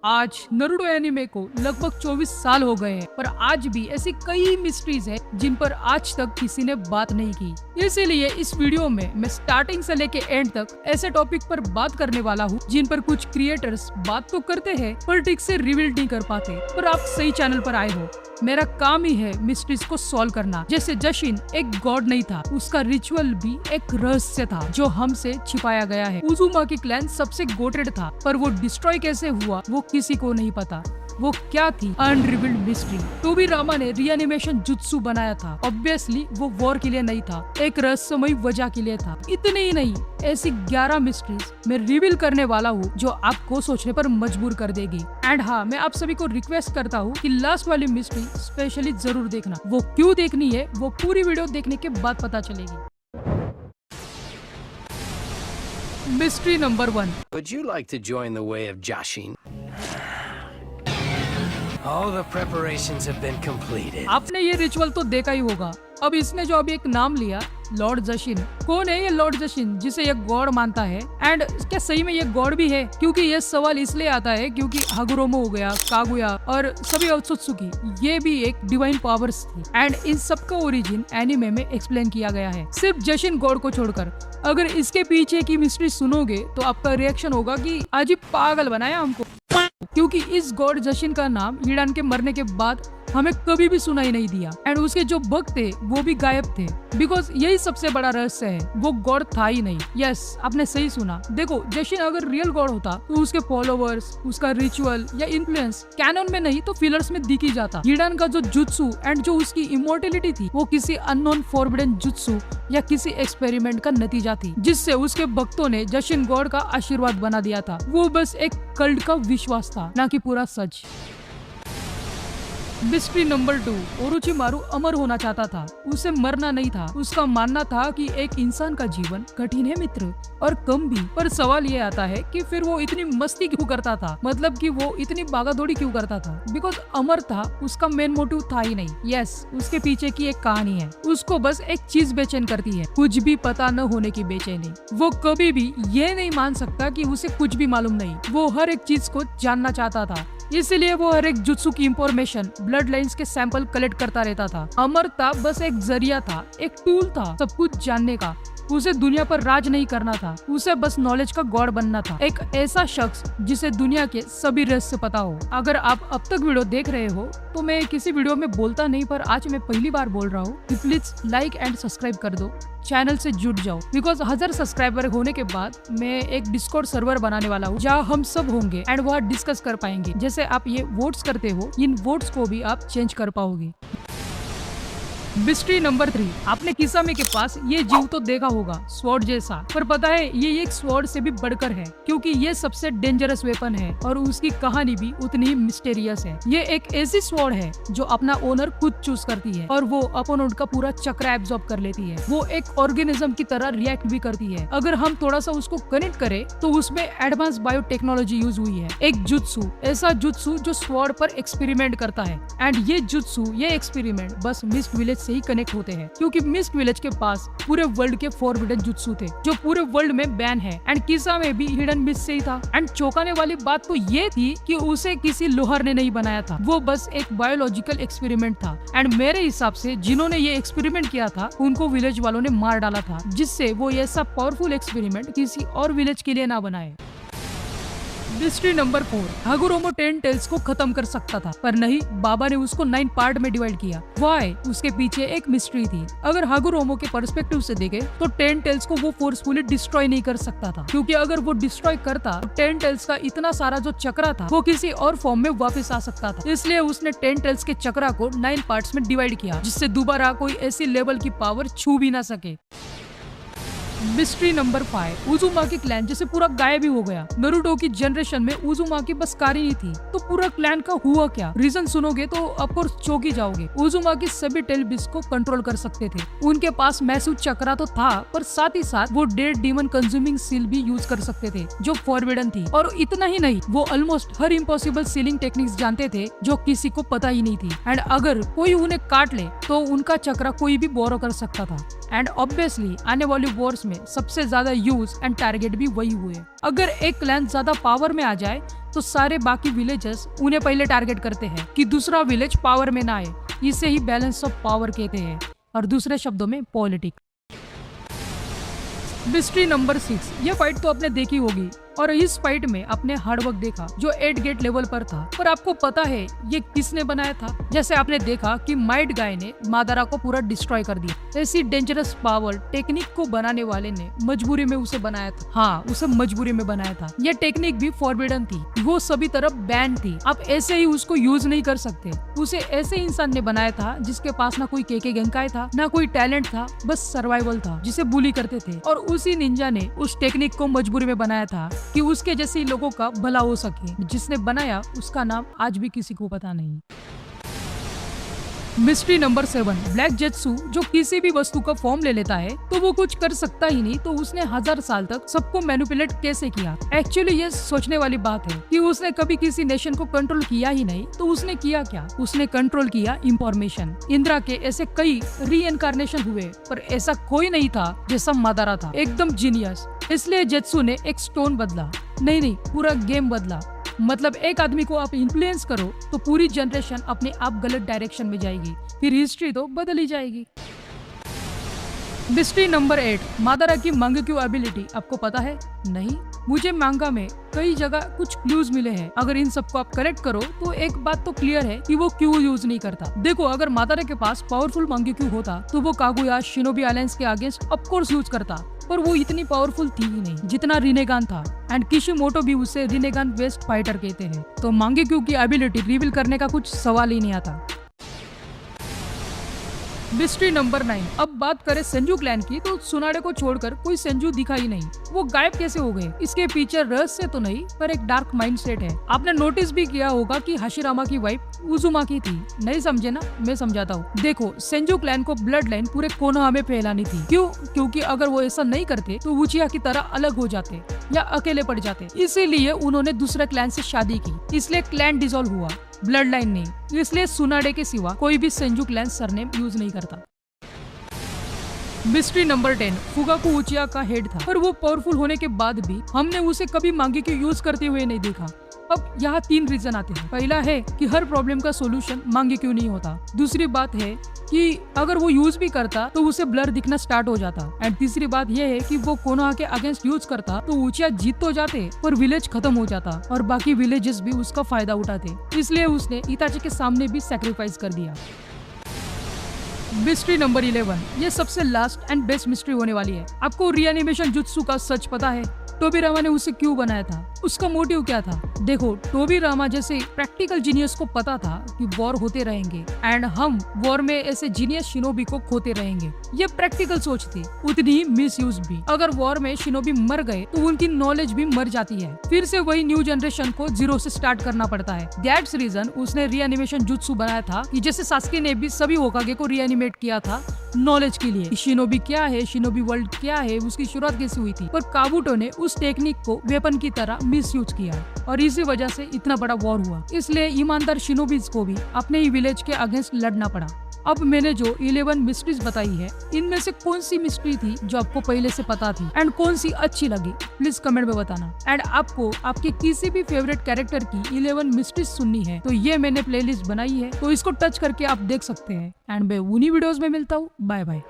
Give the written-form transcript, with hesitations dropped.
आज Naruto anime को लगभग 24 साल हो गए हैं, पर आज भी ऐसी कई मिस्ट्रीज हैं जिन पर आज तक किसी ने बात नहीं की। इसीलिए इस वीडियो में मैं स्टार्टिंग से लेके एंड तक ऐसे टॉपिक पर बात करने वाला हूँ जिन पर कुछ क्रिएटर्स बात तो करते हैं पर ठीक से रिवील नहीं कर पाते। पर आप सही चैनल पर आए हो। मेरा काम ही है मिस्ट्रीज को सॉल्व करना। जैसे जशिन एक गॉड नहीं था, उसका रिचुअल भी एक रहस्य था जो हमसे छिपाया गया है। उजुमाकी क्लैन सबसे गोटेड था, पर वो डिस्ट्रॉय कैसे हुआ वो किसी को नहीं पता। वो क्या थी? Unrevealed mystery. टोबीरामा ने रीएनिमेशन जुत्सु बनाया था। ऑब्वियसली वो वॉर के लिए नहीं था, एक रहस्यमयी वजह के लिए था। इतने ही नहीं, ऐसी 11 मिस्ट्रीज मैं रिवील करने वाला हूँ जो आपको सोचने पर मजबूर कर देगी। एंड हाँ, मैं आप सभी को रिक्वेस्ट करता हूँ कि लास्ट वाली मिस्ट्री स्पेशली जरूर देखना। वो क्यों देखनी है वो पूरी वीडियो देखने के बाद पता चलेगी। Mystery number 1। Would you like to join the way of Jashin? All the preparations have been completed. आपने ये रिचुअल तो देखा ही होगा। अब इसने जो अभी एक नाम लिया, लॉर्ड जशिन। कौन है ये लॉर्ड जशिन जिसे ये गॉड मानता है? एंड क्या सही में ये गॉड भी है? क्योंकि ये सवाल इसलिए आता है क्योंकि हागुरोमो हो गया, कागुया और सभी ओत्सुत्सुकी, ये भी एक डिवाइन पावर्स थी। एंड इन सबका ओरिजिन एनिमे में एक्सप्लेन किया गया है, सिर्फ जशिन गॉड को छोड़कर। अगर इसके पीछे की मिस्ट्री सुनोगे तो आपका रिएक्शन होगा कि अजीब पागल बनाया हमको, क्योंकि इस गॉड जशिन का नाम हिडान के मरने के बाद हमें कभी भी सुनाई नहीं दिया। एंड उसके जो भक्त थे वो भी गायब थे, बिकॉज यही सबसे बड़ा रहस्य है, वो गॉड था ही नहीं। यस, आपने सही सुना। देखो, जशिन अगर रियल गॉड होता तो उसके फॉलोवर्स, उसका रिचुअल या इन्फ्लुएंस कैनन में नहीं तो फिलर्स में दिख ही जाता। हिडान का जो जुत्सु एंड जो उसकी इमोर्टेलिटी थी वो किसी अननोन फॉरबिडन जुत्सु या किसी एक्सपेरिमेंट का नतीजा थी, जिससे उसके भक्तों ने जशिन गॉड का आशीर्वाद बना दिया था। वो बस एक कल्ट का विश्वास था, ना कि पूरा सच। Mystery number 2। ओरोचिमारू अमर होना चाहता था, उसे मरना नहीं था। उसका मानना था कि एक इंसान का जीवन कठिन है मित्र, और कम भी। पर सवाल ये आता है कि फिर वो इतनी मस्ती क्यों करता था? मतलब कि वो इतनी भागादौड़ी क्यों करता था? बिकॉज अमर था, उसका मेन मोटिव था ही नहीं। यस, उसके पीछे की एक कहानी है। उसको बस एक चीज बेचैन करती है, कुछ भी पता न होने की बेचैनी। वो कभी भी ये नहीं मान सकता कि उसे कुछ भी मालूम नहीं। वो हर एक चीज को जानना चाहता था, इसीलिए वो हर एक जुत्सु की इंफॉर्मेशन, ब्लड लाइन्स के सैंपल कलेक्ट करता रहता था। अमरता बस एक जरिया था, एक टूल था सब कुछ जानने का। उसे दुनिया पर राज नहीं करना था, उसे बस नॉलेज का गॉड बनना था। एक ऐसा शख्स जिसे दुनिया के सभी रहस्य पता हो। अगर आप अब तक वीडियो देख रहे हो तो मैं किसी वीडियो में बोलता नहीं, पर आज मैं पहली बार बोल रहा हूँ कि प्लीज लाइक एंड सब्सक्राइब कर दो, चैनल से जुड़ जाओ। बिकॉज 1000 सब्सक्राइबर होने के बाद मैं एक डिस्कॉर्ड सर्वर बनाने वाला हूँ जहाँ हम सब होंगे एंड वहाँ डिस्कस कर पाएंगे। जैसे आप ये वोट्स करते हो, इन वोट्स को भी आप चेंज कर पाओगे। Mystery number 3। आपने किसामे के पास ये जीव तो देखा होगा, स्वॉर्ड जैसा, पर पता है ये एक स्वॉर्ड से भी बढ़कर है, क्योंकि ये सबसे डेंजरस वेपन है और उसकी कहानी भी उतनी ही मिस्टेरियस है। ये एक ऐसी स्वॉर्ड है जो अपना ओनर खुद चूज करती है और वो अपोनेंट का पूरा चक्र एब्जॉर्ब कर लेती है। वो एक ऑर्गेनिज्म की तरह रिएक्ट भी करती है। अगर हम थोड़ा सा उसको कनेक्ट करें तो उसमें एडवांस बायोटेक्नोलॉजी यूज हुई है। एक जुत्सु, ऐसा जुत्सु जो स्वॉर्ड पर एक्सपेरिमेंट करता है। एंड ये जुत्सु, ये एक्सपेरिमेंट बस मिस्ट विलेज से ही कनेक्ट होते हैं, क्योंकि मिस्ट विलेज के पास पूरे वर्ल्ड के फॉरबिडन जुत्सु थे जो पूरे वर्ल्ड में बैन है। एंड किसामे भी हिडन मिस्ट से ही था। एंड चौंकाने वाली बात तो ये थी कि उसे किसी लोहार ने नहीं बनाया था, वो बस एक बायोलॉजिकल एक्सपेरिमेंट था। एंड मेरे हिसाब से जिन्होंने ये एक्सपेरिमेंट किया था उनको विलेज वालों ने मार डाला था, जिससे वो ऐसा पावरफुल एक्सपेरिमेंट किसी और विलेज के लिए ना बनाए। Mystery number 4। हागुरोमो 10 टेल्स को खत्म कर सकता था, पर नहीं, बाबा ने उसको 9 पार्ट में डिवाइड किया। व्हाई? उसके पीछे एक मिस्ट्री थी। अगर हागुरोमो के पर्सपेक्टिव से देखे तो 10 टेल्स को वो फोर्सफुली डिस्ट्रॉय नहीं कर सकता था, क्योंकि अगर वो डिस्ट्रॉय करता तो 10 टेल्स का इतना सारा जो चक्रा था वो किसी और फॉर्म में वापस आ सकता था। इसलिए उसने 10 टेल्स के चक्रा को 9 पार्ट्स में डिवाइड किया, जिससे दोबारा कोई ऐसी लेवल की पावर छू भी ना सके। Mystery number 5। उजुमाकी क्लैन जैसे पूरा गायब ही हो गया। नरूटो की जनरेशन में उजुमाकी बस कारी नहीं थी, तो पूरा क्लैन का हुआ क्या? रीजन सुनोगे तो ऑफकोर्स चौंक ही जाओगे। उजुमाकी सभी टेलबिस को कंट्रोल कर सकते थे। उनके पास मैसिव चक्रा तो था, पर साथ ही साथ वो डेड डीमन कंज्यूमिंग सील भी यूज कर सकते थे जो फॉरबिडन थी। और इतना ही नहीं, वो ऑलमोस्ट हर इम्पॉसिबल सीलिंग टेक्निक्स जानते थे जो किसी को पता ही नहीं थी। एंड अगर कोई उन्हें काट ले तो उनका चक्रा कोई भी बोरो कर सकता था। एंड ऑब्वियसली आने वाली वॉर्स में सबसे ज्यादा यूज एंड टारगेट भी वही हुए। अगर एक क्लैन ज्यादा पावर में आ जाए तो सारे बाकी विलेजेस उन्हें पहले टारगेट करते हैं कि दूसरा विलेज पावर में ना आए। इसे ही बैलेंस ऑफ पावर कहते हैं, और दूसरे शब्दों में पॉलिटिक्स। मिस्ट्री नंबर 6, ये फाइट तो आपने देखी होगी, और इस फाइट में आपने हार्डवर्क देखा जो 8 गेट लेवल पर था। पर आपको पता है ये किसने बनाया था? जैसे आपने देखा कि माइट गाय ने मादारा को पूरा डिस्ट्रॉय कर दिया। ऐसी डेंजरस पावर टेक्निक को बनाने वाले ने मजबूरी में उसे बनाया था। हाँ, उसे मजबूरी में बनाया था। ये टेक्निक भी फॉरबिडन थी, वो सभी तरफ बैन थी। आप ऐसे ही उसको यूज नहीं कर सकते। उसे ऐसे इंसान ने बनाया था जिसके पास ना कोई केके गेंकाई था, ना कोई टैलेंट था, बस सर्वाइवल था, जिसे बुली करते थे। और उसी निंजा ने उस टेक्निक को मजबूरी में बनाया था कि उसके जैसे लोगों का भला हो सके। जिसने बनाया उसका नाम आज भी किसी को पता नहीं। मिस्ट्री नंबर 7, ब्लैक जेत्सु जो किसी भी वस्तु का फॉर्म ले लेता है तो वो कुछ कर सकता ही नहीं, तो उसने 1000 साल तक सबको मैनिपुलेट कैसे किया? एक्चुअली ये सोचने वाली बात है कि उसने कभी किसी नेशन को कंट्रोल किया ही नहीं, तो उसने किया क्या? उसने कंट्रोल किया इंफॉर्मेशन। इंदिरा के ऐसे कई रीइंकार्नेशन हुए, पर ऐसा कोई नहीं था जैसा मादारा था, एकदम जीनियस। इसलिए जेत्सु ने एक स्टोन बदला, नहीं, पूरा गेम बदला। मतलब एक आदमी को आप इन्फ्लुएंस करो तो पूरी जनरेशन अपने आप गलत डायरेक्शन में जाएगी, फिर हिस्ट्री तो बदल ही जाएगी। मिस्ट्री नंबर 8, मादारा की मांगेक्यू एबिलिटी आपको पता है? नहीं, मुझे मांगा में कई जगह कुछ क्लूज मिले हैं। अगर इन सबको आप करेक्ट करो तो एक बात तो क्लियर है कि वो क्यों यूज नहीं करता। देखो, अगर मादारा के पास पावरफुल मांगेक्यू होता तो वो कागुया शिनोबी अलायंस के अगेंस्ट ऑफ कोर्स यूज करता, पर वो इतनी पावरफुल थी ही नहीं जितना रिनेगान था। एंड किशिमोटो भी उसे रिनेगान बेस्ट फाइटर कहते हैं, तो मांगेक्यू की एबिलिटी रिवील करने का कुछ सवाल ही नहीं आता। मिस्ट्री नंबर 9, अब बात करें सेंजू क्लैन की, तो सुनाडे को छोड़कर कोई सेंजू दिखा ही नहीं। वो गायब कैसे हो गए? इसके पीछे रहस्य तो नहीं, पर एक डार्क माइंडसेट है। आपने नोटिस भी किया होगा कि हाशिरामा की वाइफ उजुमाकी थी। नहीं समझे ना? मैं समझाता हूँ। देखो, सेंजू क्लैन को ब्लड लाइन पूरे कोनोहा में फैलानी थी। क्यों? क्योंकि अगर वो ऐसा नहीं करते तो उचिया की तरह अलग हो जाते या अकेले पड़ जाते। इसीलिए उन्होंने दूसरे क्लैन से शादी की, इसलिए क्लैन डिसॉल्व हुआ, ब्लड लाइन नहीं। इसलिए सुनाडे के सिवा कोई भी सेंजू क्लैन सरनेम यूज नहीं करता। मिस्ट्री नंबर 10, फुगाकू उचिया का हेड था, पर वो पावरफुल होने के बाद भी हमने उसे कभी मांगेक्यू यूज करते हुए नहीं देखा। अब यहाँ 3 रीजन आते हैं। पहला है कि हर प्रॉब्लम का सोल्यूशन मांगेक्यू नहीं होता। दूसरी बात है कि अगर वो यूज भी करता तो उसे ब्लर दिखना स्टार्ट हो जाता। एंड तीसरी बात यह है कि वो कोनोहा के अगेंस्ट यूज करता तो उचिया जीत तो जाते, पर विलेज खत्म हो जाता और बाकी विलेजेस भी उसका फायदा उठाते। इसलिए उसने इताची के सामने भी सैक्रिफाइस कर दिया। मिस्ट्री नंबर 11, ये सबसे लास्ट एंड बेस्ट मिस्ट्री होने वाली है। आपको रीएनिमेशन जुत्सु का सच पता है? टोबीरामा ने उसे क्यों बनाया था? उसका मोटिव क्या था? देखो, टोबीरामा जैसे प्रैक्टिकल जीनियस को पता था कि वॉर होते रहेंगे एंड हम वॉर में ऐसे जीनियस शिनोबी को खोते रहेंगे। ये प्रैक्टिकल सोच थी, उतनी ही मिसयूज भी। अगर वॉर में शिनोबी मर गए तो उनकी नॉलेज भी मर जाती है, फिर से वही न्यू जनरेशन को जीरो से स्टार्ट करना पड़ता है। दैट्स रीजन उसने रीएनिमेशन जुत्सु बनाया था कि जैसे सास्के ने भी सभी होकागे को रीएनिमेट किया था नॉलेज के लिए। शिनोबी क्या है, शिनोबी वर्ल्ड क्या है, उसकी शुरुआत कैसे हुई थी। पर काबुटो ने उस टेक्निक को वेपन की तरह मिसयूज किया और इसी वजह से इतना बड़ा वॉर हुआ। इसलिए ईमानदार शिनोबीज को भी अपने ही विलेज के अगेंस्ट लड़ना पड़ा। अब मैंने जो 11 मिस्ट्रीज बताई है, इनमें से कौन सी मिस्ट्री थी जो आपको पहले से पता थी एंड कौन सी अच्छी लगी, प्लीज कमेंट में बताना। एंड आपको आपके किसी भी फेवरेट कैरेक्टर की 11 मिस्ट्रीज सुननी है तो ये मैंने प्लेलिस्ट बनाई है, तो इसको टच करके आप देख सकते हैं। एंड मैं उन्हीं वीडियोस में मिलता हूँ। Bye bye.